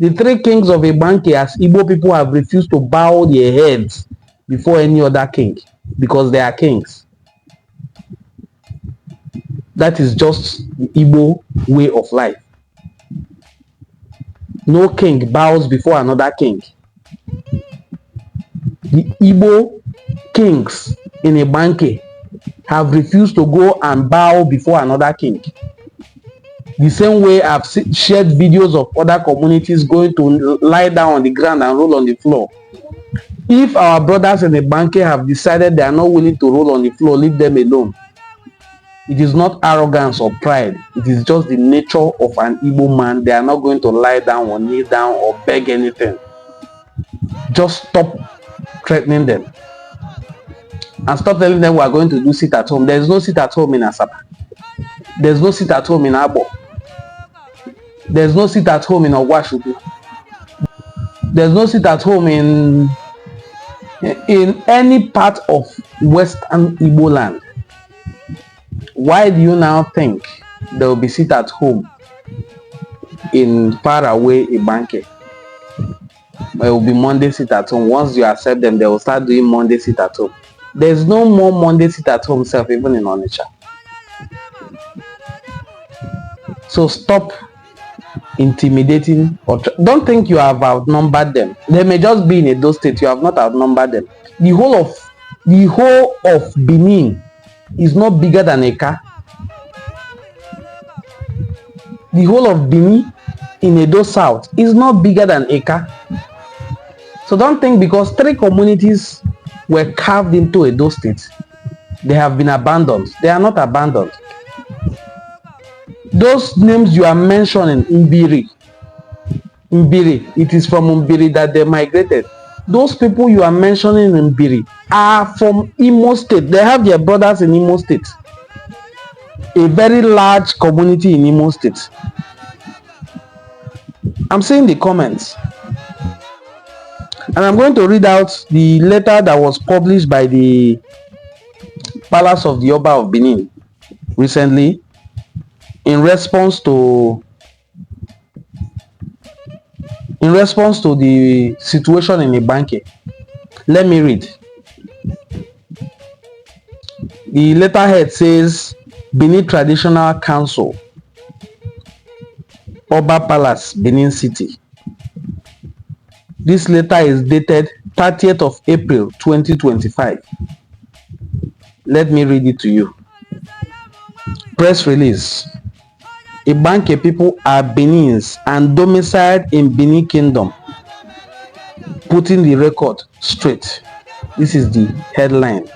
The three kings of Igbanke, as Igbo people, have refused to bow their heads before any other king because they are kings. That is just the Igbo way of life. No king bows before another king. The Igbo kings in Igbanke have refused to go and bow before another king. The same way I've shared videos of other communities going to lie down on the ground and roll on the floor. If our brothers in Igbanke have decided they are not willing to roll on the floor, leave them alone. It is not arrogance or pride. It is just the nature of an Igbo man. They are not going to lie down or kneel down or beg anything. Just stop threatening them. And stop telling them we are going to do sit at home. There is no sit at home in Asaba. There is no sit at home in Abo. There is no sit at home in Ogwashuku. There is no sit at home in any part of Western Igbo land. Why do you now think there will be sit at home in faraway Igbanke? There will be Monday sit at home. Once you accept them, they will start doing Monday sit at home. There is no more Monday sit at home self, even in Onitsha. So stop intimidating, or don't think you have outnumbered them. They may just be in Edo State. You have not outnumbered them. The whole of Benin is not bigger than Eka. The whole of Benin in Edo South is not bigger than Eka. So don't think because 3 communities were carved into Edo State, they have been abandoned. They are not abandoned. Those names you are mentioning, Mbiri, it is from Mbiri that they migrated. Those people you are mentioning in Mbiri are from Imo State. They have their brothers in Imo State. A very large community in Imo State. I'm seeing the comments. And I'm going to read out the letter that was published by the Palace of the Oba of Benin recently in response to the situation in Igbanke. Let me read. The letterhead says, Benin Traditional Council, Oba Palace, Benin City. This letter is dated 30th of April 2025. Let me read it to you. Press release. Igbanke people are Benins and domiciled in Benin Kingdom. Putting the record straight. This is the headline.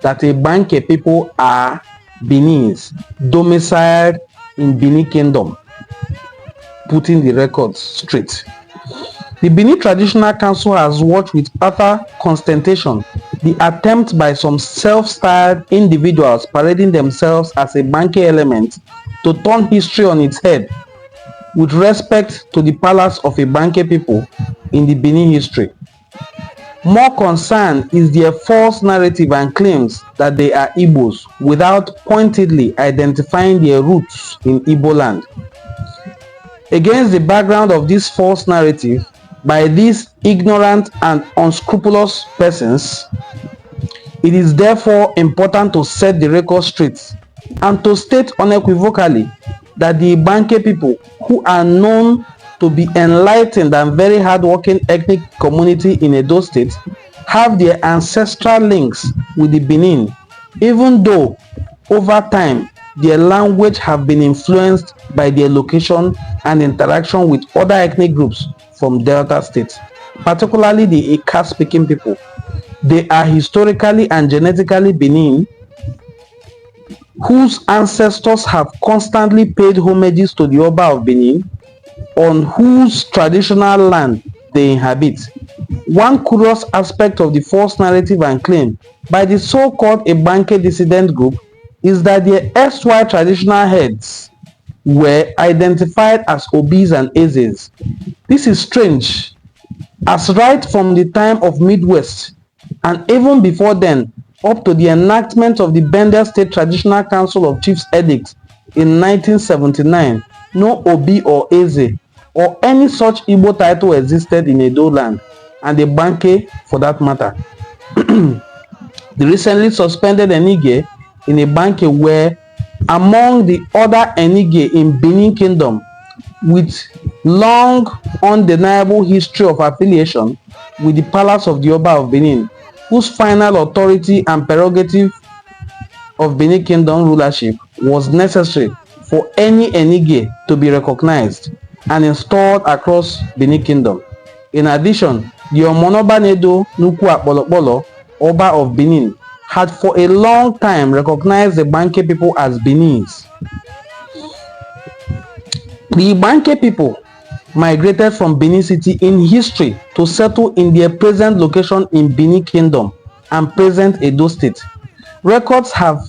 That Igbanke people are Benins domiciled in Benin Kingdom. Putting the record straight. The Benin Traditional Council has watched with utter consternation the attempt by some self-styled individuals parading themselves as a Igbanke element to turn history on its head with respect to the palace of Igbanke people in the Benin history. More concern is their false narrative and claims that they are Igbos without pointedly identifying their roots in Igbo land. Against the background of this false narrative by these ignorant and unscrupulous persons, it is therefore important to set the record straight and to state unequivocally that the Igbanke people, who are known to be enlightened and very hardworking ethnic community in Edo State, have their ancestral links with the Benin, even though over time their language have been influenced by their location and interaction with other ethnic groups from Delta State, particularly the Eka speaking people. They are historically and genetically Benin, whose ancestors have constantly paid homages to the Oba of Benin, on whose traditional land they inhabit. One curious aspect of the false narrative and claim by the so-called Igbanke dissident group is that their erstwhile traditional heads were identified as Obis and Ezes. This is strange, as right from the time of Midwest and even before then, up to the enactment of the Bender State Traditional Council of Chiefs Edict in 1979, no Obi or Eze or any such Igbo title existed in Edo land and Igbanke for that matter. The recently suspended Enige in Igbanke were among the other Enige in Benin Kingdom with long undeniable history of affiliation with the palace of the Oba of Benin, whose final authority and prerogative of Benin Kingdom rulership was necessary for any Enige to be recognized and installed across Benin Kingdom. In addition, the Omonobanedo Nuku Akpolokpolo, Oba of Benin, had for a long time recognized the Igbanke people as Beninese. The Igbanke people migrated from Benin City in history to settle in their present location in Benin Kingdom and present Edo State. Records have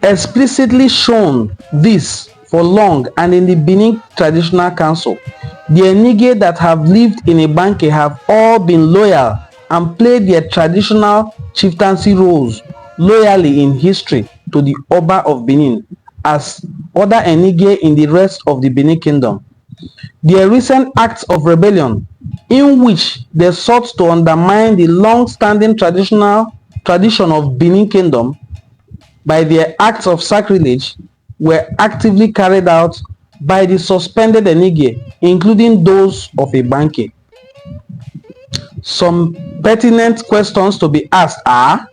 explicitly shown this for long, and in the Benin Traditional Council, the Enige that have lived in Igbanke have all been loyal and played their traditional chieftaincy roles loyally in history to the Oba of Benin, as other Enige in the rest of the Benin Kingdom. Their recent acts of rebellion, in which they sought to undermine the long-standing tradition of Benin Kingdom by their acts of sacrilege, were actively carried out by the suspended Enige, including those of Igbanke. Some pertinent questions to be asked are: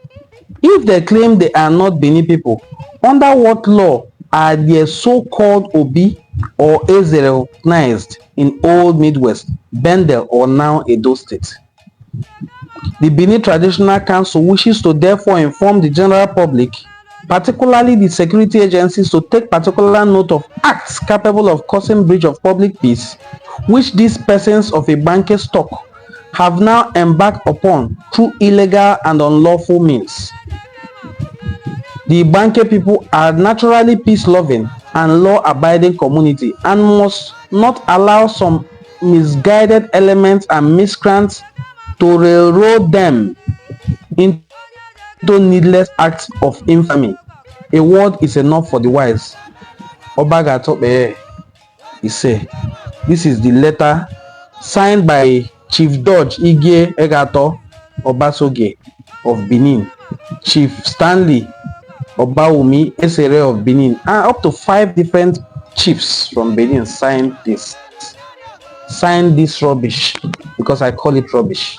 if they claim they are not Benin people, under what law are their so-called Obi or Eze recognized in Old Midwest, Bendel, or now Edo State? The Benin Traditional Council wishes to therefore inform the general public, particularly the security agencies, to take particular note of acts capable of causing breach of public peace, which these persons of Igbanke stock have now embarked upon through illegal and unlawful means. The Igbanke people are naturally peace-loving and law-abiding community and must not allow some misguided elements and miscreants to railroad them into needless acts of infamy. A word is enough for the wise. Obaga Tope, he said. This is the letter signed by Chief Judge Ige Egato Obasoge of Benin, Chief Stanley Obawumi Esere of Benin, and up to 5 different chiefs from Benin signed this rubbish, because I call it rubbish.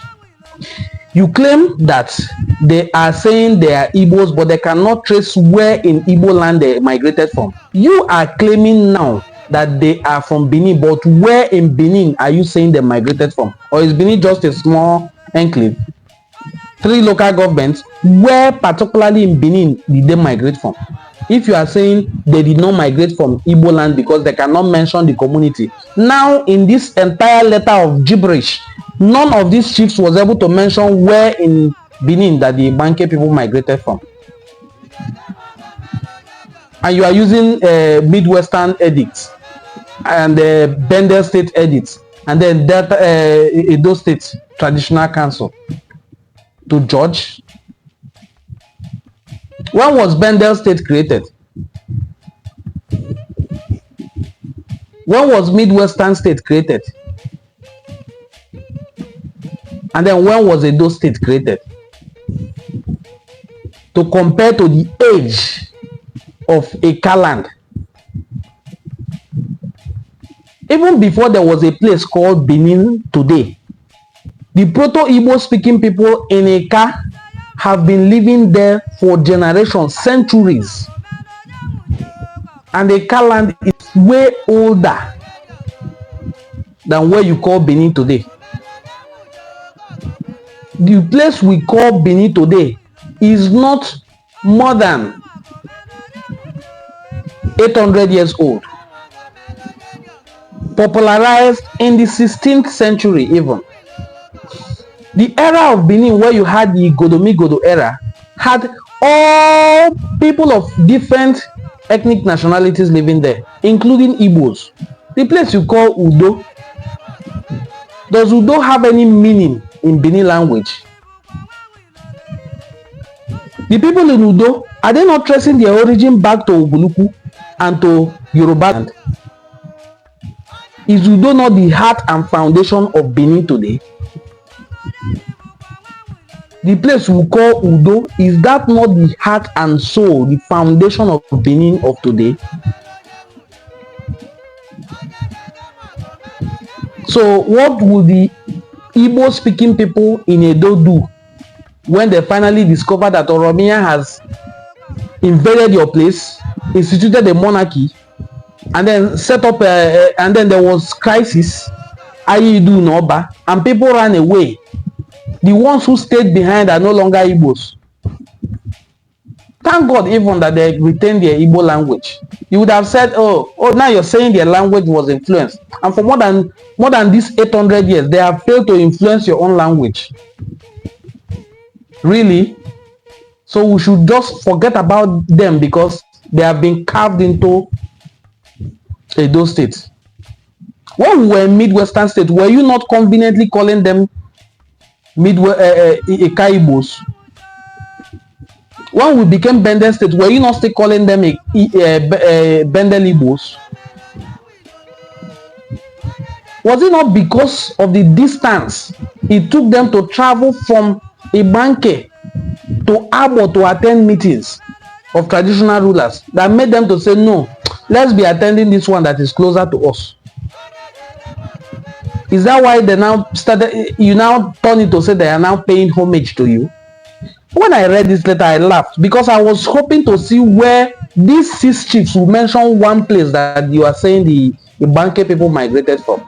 You claim that they are saying they are Igbos, but they cannot trace where in Igbo land they migrated from. You are claiming now that they are from Benin, but where in Benin are you saying they migrated from? Or is Benin just a small enclave? 3 local governments, where particularly in Benin did they migrate from? If you are saying they did not migrate from Igbo land because they cannot mention the community, now in this entire letter of gibberish, none of these chiefs was able to mention where in Benin that the Igbanke people migrated from. And you are using Midwestern edicts and Bendel State edicts and then that Edo State Traditional Council to judge. When was Bendel State created? When was Midwestern State created? And then when was Edo State created? To compare to the age of a Kaland. Even before there was a place called Benin today, the Proto-Igbo speaking people in Eka have been living there for generations, centuries. And Eka land is way older than where you call Benin today. The place we call Benin today is not more than 800 years old. Popularized in the 16th century even. The era of Benin, where you had the Godomigodo era, had all people of different ethnic nationalities living there, including Igbos. The place you call Udo, does Udo have any meaning in Benin language? The people in Udo, are they not tracing their origin back to Obunuku and to Yoruba land? Is Udo not the heart and foundation of Benin today? The place we call Udo, is that not the heart and soul, the foundation of Benin of today? So what would the Igbo speaking people in Edo do when they finally discover that Oromia has invaded your place, instituted a monarchy, and then set up and then there was crisis, Ayidu Noba, and people ran away? The ones who stayed behind are no longer Igbos. Thank God even that they retained their Igbo language. You would have said, oh, now you're saying their language was influenced. And for more than these 800 years, they have failed to influence your own language. Really? So we should just forget about them because they have been carved into Edo State. When we were in Midwestern State, were you not conveniently calling them Ikaibos? When we became Bendel State, were you not still calling them Bendel Igbos? Was it not because of the distance it took them to travel from Igbanke to Abo to attend meetings of traditional rulers that made them to say, no, let's be attending this one that is closer to us? Is that why they now started, you now turn it to say they are now paying homage to you? When I read this letter, I laughed because I was hoping to see where these 6 chiefs will mention one place that you are saying the Igbanke people migrated from.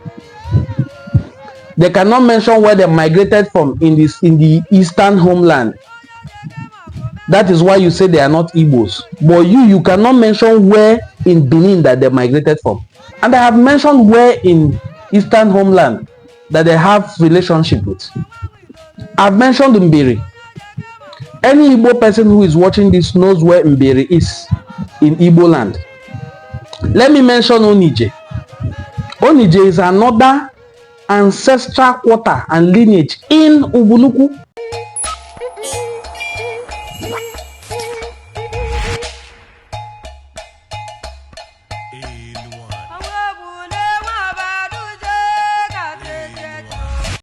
They cannot mention where they migrated from in the eastern homeland. That is why you say they are not Igbos. But you cannot mention where in Benin that they migrated from. And I have mentioned where in eastern homeland that they have relationship with. I've mentioned Mbiri. Any Igbo person who is watching this knows where Mbiri is in Igbo land. Let me mention Onije. Onije is another ancestral quarter and lineage in Ubuluku.